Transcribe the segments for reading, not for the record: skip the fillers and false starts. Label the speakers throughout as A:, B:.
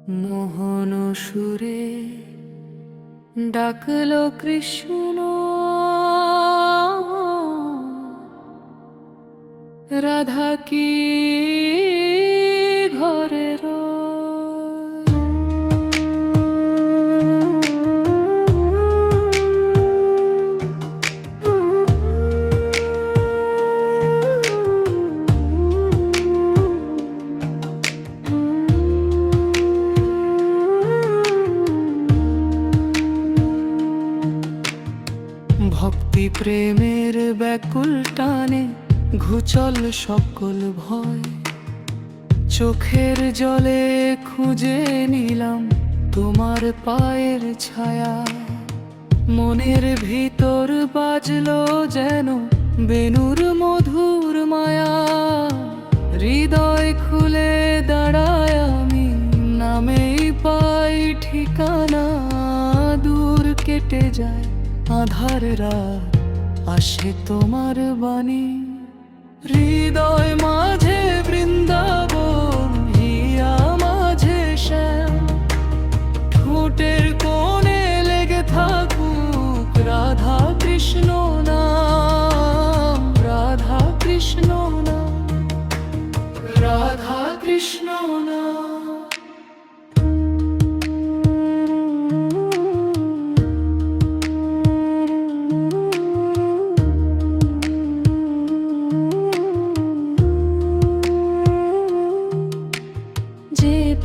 A: মোহন সুরে ডাকলো কৃষ্ণ, রাধা কি ঘরে ভক্তি প্রেমের ব্যাকুল টানে ঘুচল সকল ভয়, চোখের জলে খুঁজে নিলাম তোমার পায়ের ছায়া। মনের ভিতর বাজলো যেন বেনুর মধুর মায়া, হৃদয় খুলে দাঁড়ায় আমি, নামেই পাই ঠিকানা। দূর কেটে যায় আধার রাত, আসে তোমার বাণী, হৃদয় মাঝে বৃন্দাবন, হিয়া মাঝে শ্যাম। ঠোঁটের কোণে লেগে থাকুক রাধা কৃষ্ণ নাম, রাধা কৃষ্ণ নাম, রাধা কৃষ্ণ নাম।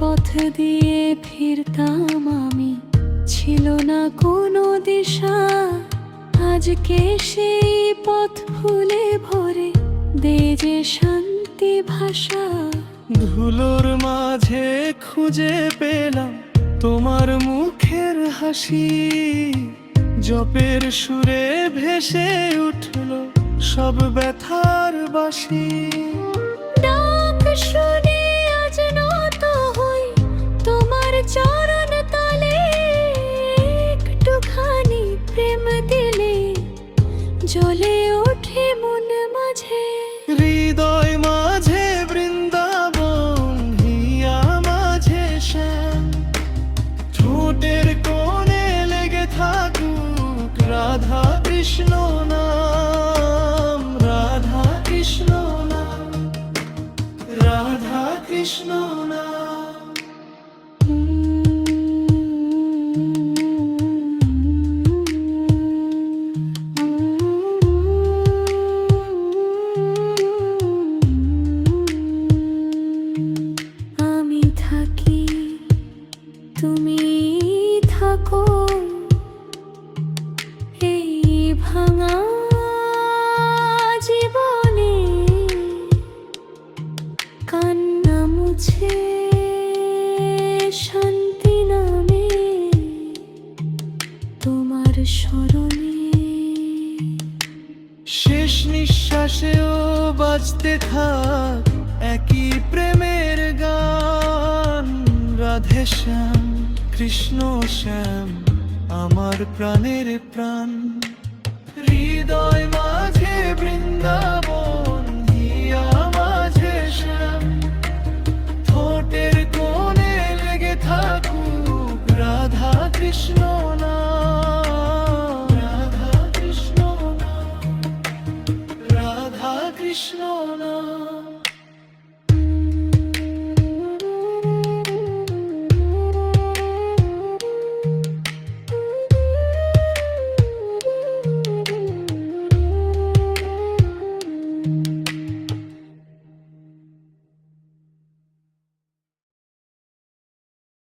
A: পথ দিয়ে ফিরতাম আমি, ছিল না কোনো দিশা, আজকে সেই পথ ফুলে ভরে দে যে শান্তি ভাষা। ধুলোর মাঝে খুঁজে পেলাম তোমার মুখের হাসি, জপের সুরে ভেসে উঠল সব ব্যথার বাঁশি। ডাক শুনে আজ নত হই তোমার চরণ তলে, একটুখানি প্রেম দিলে জ্বলে ওঠে মন মাঝে। হৃদয় মাঝে বৃন্দাবন, হিয়া মাঝে শ্যাম। ঠোঁটের কোণে লেগে থাকুক রাধা কৃষ্ণ নাম, রাধা কৃষ্ণ নাম, রাধা কৃষ্ণ নাম। আমি থাকি তুমি থাকো, এই ভাঙা জীবনে কান্না মুছে শান্তি নামে তোমার স্মরণে। শেষ নিঃশ্বাসেও বাজতে থাক একই প্রেমের গান, রাধে শ্যাম কৃষ্ণ শ্যাম আমার প্রাণের প্রাণ। হৃদয় মাঝে বৃন্দাবন,